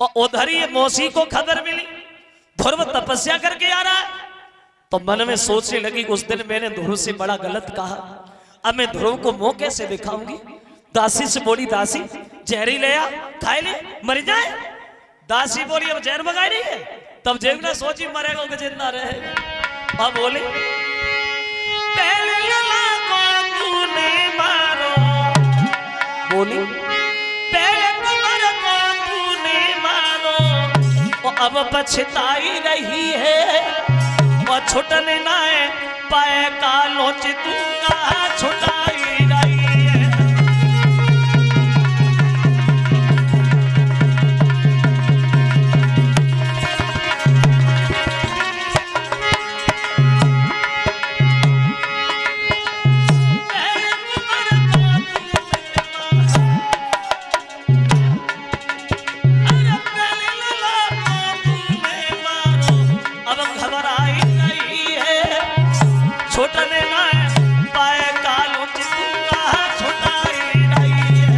और उधर ही मौसी को खबर मिली ध्रुव तपस्या करके आ रहा है। तो मन में सोचने लगी उस दिन मैंने ध्रुव से बड़ा गलत कहा, अब मैं ध्रुव को मुंह कैसे दिखाऊंगी। दासी से बोली, दासी जहरी ले आ, खाए ले, मर जाए। दासी बोली अब जहर मंगाई रही है। तब जेब ने सोची मरेगा कि जिंदा रहे। अब बोले पहले लला को तूने मारो, बोली पहले कमर को तूने मारो, और अब पछताई रही है, और छुटने ना पाए कालो चितूंगा छुटाई रही है। छोटने ना पाए कालो चितूंगा छुटाई रही है।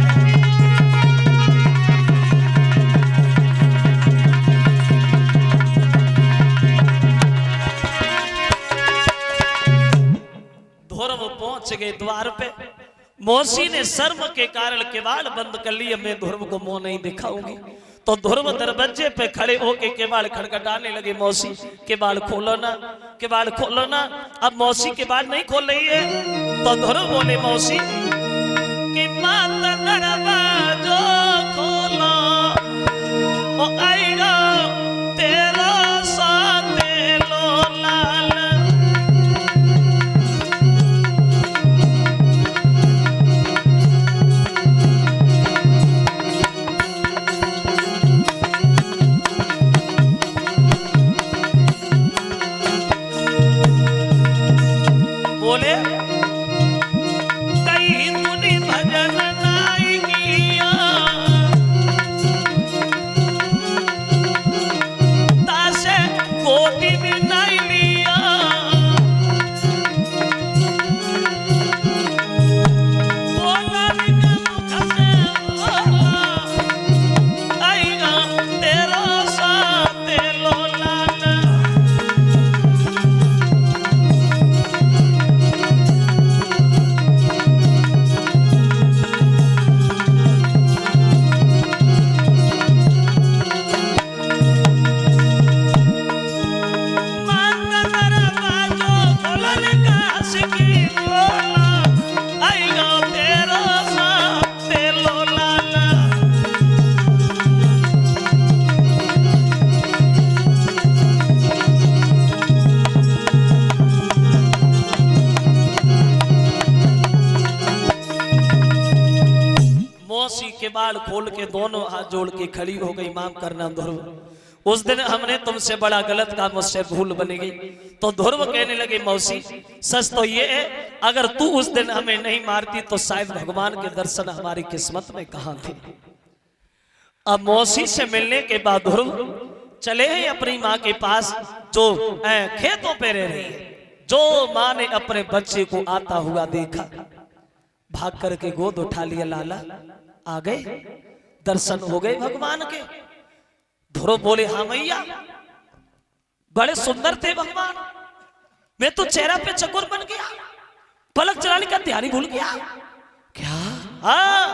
ध्रुव पहुंच गए द्वार पे। मौसी ने शर्म के कारण किवाड़ बंद कर लिया, मैं ध्रुव को मुंह नहीं दिखाऊंगी। तो ध्रुव दरवाजे पे खड़े होके किवाड़ खड़खड़ाने लगे, मौसी किवाड़ खोलो ना, किवाड़ खोलो ना। अब मौसी किवाड़ नहीं खोल रही है। तो ध्रुव बोले मौसी कि माता दरवाजो खोलो, ओ आएगा तेरा साथे लो लाल। बोले कहीं तूने भजन नहीं किया, तासे कोटी भी नहीं लिया, बोला मुख से आएगा तेरा साथ लो लाल। के बाल खोल के दोनों हाथ जोड़ के खड़ी हो गई, माफ करना ध्रुव, उस दिन हमने तुमसे बड़ा गलत काम, मुझसे भूल बनी गई। तो ध्रुव कहने लगे मौसी सच तो ये है, अगर तू उस दिन हमें नहीं मारती तो शायद भगवान के दर्शन हमारी किस्मत में कहां थे। अब मौसी से मिलने के बाद ध्रुव चले हैं अपनी माँ के पास जो खेतों पे रह रही है। जो माँ ने अपने बच्चे को आता हुआ देखा, भाग करके गोद उठा लिया, लाला आ गए, दर्शन हो गए भगवान के। ध्रुव बोले हाँ मैया, बड़े सुंदर थे भगवान, मैं तो चेहरा पे चकोर बन गया, पलक चलाने का तैयारी भूल गया क्या? हाँ।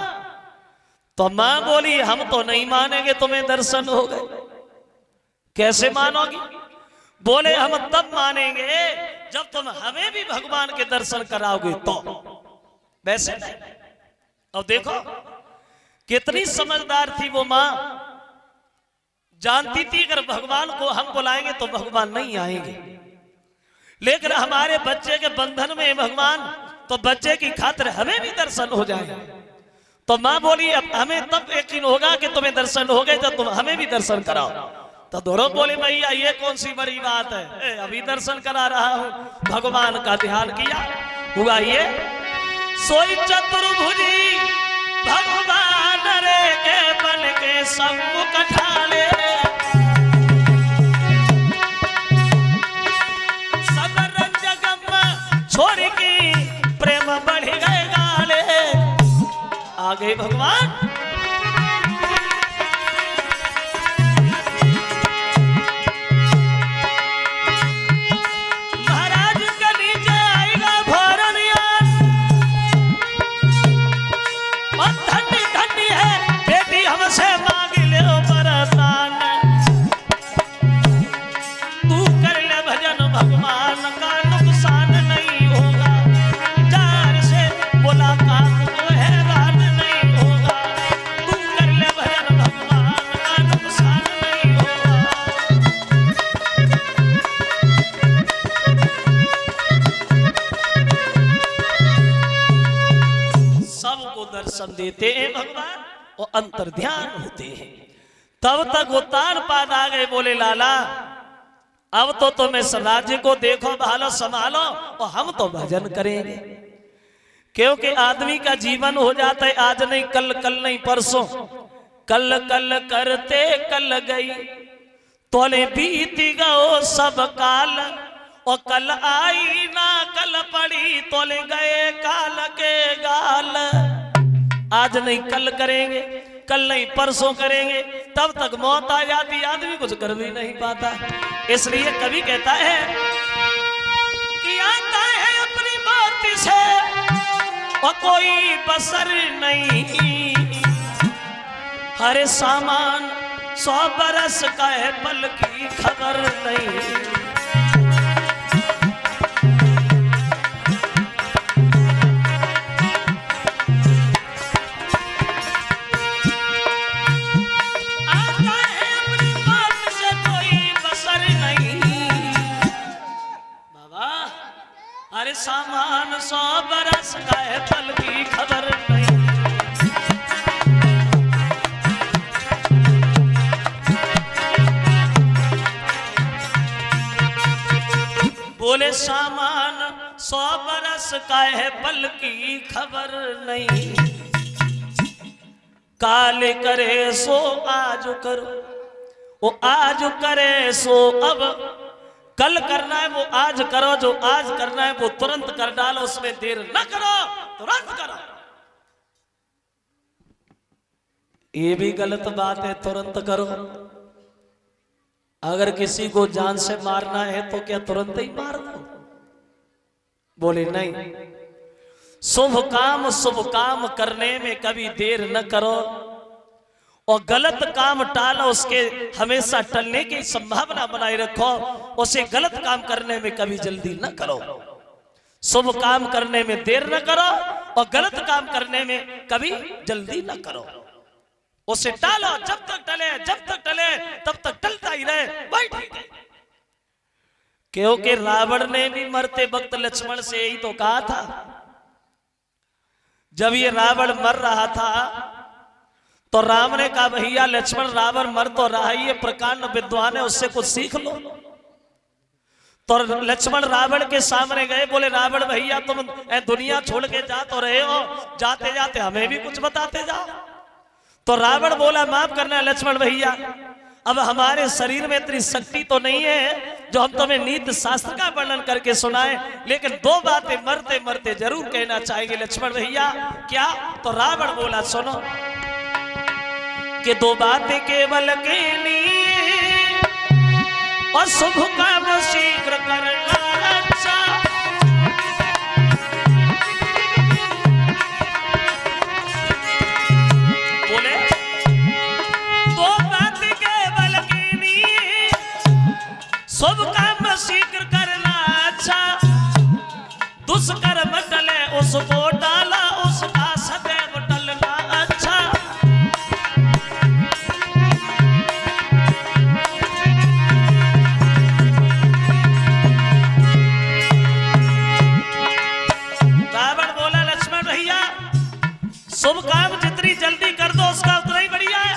तो मां बोली हम तो नहीं मानेंगे, तुम्हें दर्शन हो गए। कैसे मानोगी? बोले हम तब मानेंगे जब तुम हमें भी भगवान के दर्शन कराओगे तो। वैसे नहीं। अब देखो कितनी समझदार थी वो मां, जानती थी अगर भगवान को हम बुलाएंगे तो भगवान नहीं आएंगे, लेकिन हमारे बच्चे के बंधन में भगवान, तो बच्चे की खातिर हमें भी दर्शन हो जाए। तो मां बोली अब हमें तब यकीन होगा कि तुम्हें दर्शन हो गए जब तुम हमें भी दर्शन कराओ। तो ध्रुव बोले भैया ये कौन सी बड़ी बात है, अभी दर्शन करा रहा हूं। भगवान का ध्यान किया, हुआ ये सोई चतुर्भुजी भगवान रे के बन के सम्मुख ठाले, सब रंग गम छोड़ के प्रेम बढ़ गए गाले। आ गए भगवान। देते हैं भगवान और अंतर ध्यान होते हैं। तब तक वो तान पाद आ गए, बोले लाला अब तो तुम इस राज्य को देखो भालो संभालो और हम तो भजन करेंगे। क्योंकि आदमी का जीवन हो जाता है आज नहीं कल, कल नहीं परसों, कल कल करते कल गई तोले बीती गो सब काल, और कल आई ना कल पड़ी तोले गए काल के गाल। आज नहीं कल करेंगे, कल नहीं परसों करेंगे, तब तक मौत आ जाती, आदमी कुछ कर भी नहीं पाता। इसलिए कवि कहता है कि आता है अपनी मौत से और कोई बसर नहीं, हर सामान 100 बरस का है पल की खबर नहीं। अरे सामान 100 बरस का है पल की खबर नहीं। बोले सामान 100 बरस का है पल की खबर नहीं, काल करे सो आज करो, वो आज करे सो अब, कल करना है वो आज करो, जो आज करना है वो तुरंत कर डालो, उसमें देर न करो, तुरंत करो। ये भी गलत बात है, तुरंत करो। अगर किसी को जान से मारना है तो क्या तुरंत ही मार दो? बोले नहीं, शुभ काम करने में कभी देर न करो, और गलत काम टालो, उसके हमेशा टलने की संभावना बनाए रखो, उसे गलत काम करने में कभी जल्दी न करो। शुभ काम करने में देर न करो और गलत काम करने में कभी जल्दी न करो, उसे टालो। जब तक टले तब तक टलता ही रहे, वही ठीक है। क्योंकि रावण ने भी मरते वक्त लक्ष्मण से यही तो कहा था। जब ये रावण मर रहा था तो राम ने कहा भैया लक्ष्मण रावण मर तो रहा ही, ये प्रकांड विद्वान है, उससे कुछ सीख लो। तो लक्ष्मण रावण के सामने गए, बोले रावण भैया तुम दुनिया छोड़ के जा तो रहे हो, जाते जाते हमें भी कुछ बताते जाओ। तो रावण बोला माफ करना लक्ष्मण भैया, अब हमारे शरीर में इतनी शक्ति तो नहीं है जो हम तुम्हें नीति शास्त्र का वर्णन करके सुनाएं, लेकिन 2 बातें मरते मरते जरूर कहना चाहेंगे लक्ष्मण भैया। क्या? तो रावण बोला सुनो कि 2 बातें केवल के लिए और शुभ काम शीघ्र करना अच्छा। बोले 2 बातें केवल के लिए, शुभ काम शीघ्र करना अच्छा, दुष्कर्म टले उसको डाला, उसका सदैव टलना अच्छा। शुभ काम जितनी जल्दी कर दो उसका उतना ही बढ़िया है,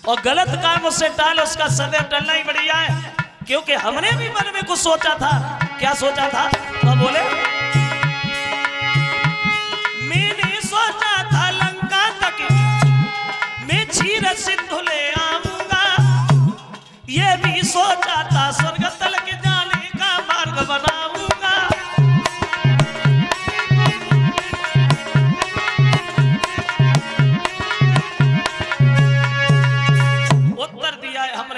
और गलत काम उससे टाल उसका सदैव टलना ही बढ़िया है। क्योंकि हमने भी मन में कुछ सोचा था। क्या सोचा था? तो बोले मैंने सोचा था लंका तक मैं क्षीर सिंधु ले आऊंगा, ये भी सोचा था स्वर्ग तल के जाने का मार्ग बनाऊंगा।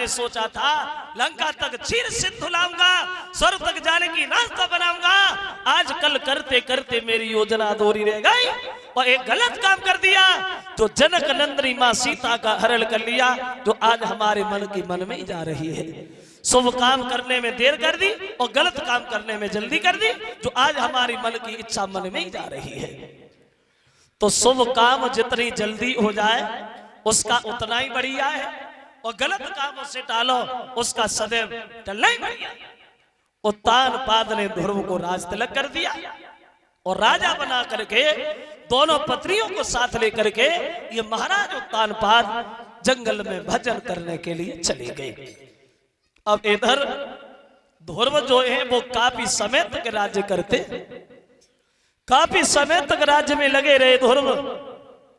सोचा था लंका तक क्षीर सिंधु लाऊंगा, स्वर्ग तक जाने की रास्ता बनाऊंगा। आज कल करते करते मेरी योजना अधूरी रह गई और एक गलत काम कर दिया, तो जनक नंदनी मां सीता का हरण कर लिया, जो आज हमारे मन की मन में ही जा रही है। शुभ काम करने में देर कर दी और गलत काम करने में जल्दी कर दी, जो आज हमारी मन की इच्छा मन में ही जा रही है। तो शुभ काम जितनी जल्दी हो जाए उसका उतना ही बढ़िया है, और गलत कामों से टालो उसका सदैव टलना ही बढ़िया। उत्तान पाद ने ध्रुव को राज तिलक कर दिया। और राजा बना करके दोनों पत्नियों को साथ लेकर के ये महाराज उत्तानपाद जंगल में भजन करने के लिए चले गए। अब इधर ध्रुव जो है वो काफी समय तक राज्य करते, काफी समय तक राज्य में लगे रहे ध्रुव।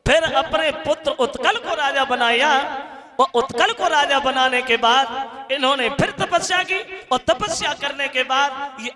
फिर अपने पुत्र उत्कल को राजा बनाया और उत्कल को राजा बनाने के बाद इन्होंने फिर तपस्या की और तपस्या करने के बाद ये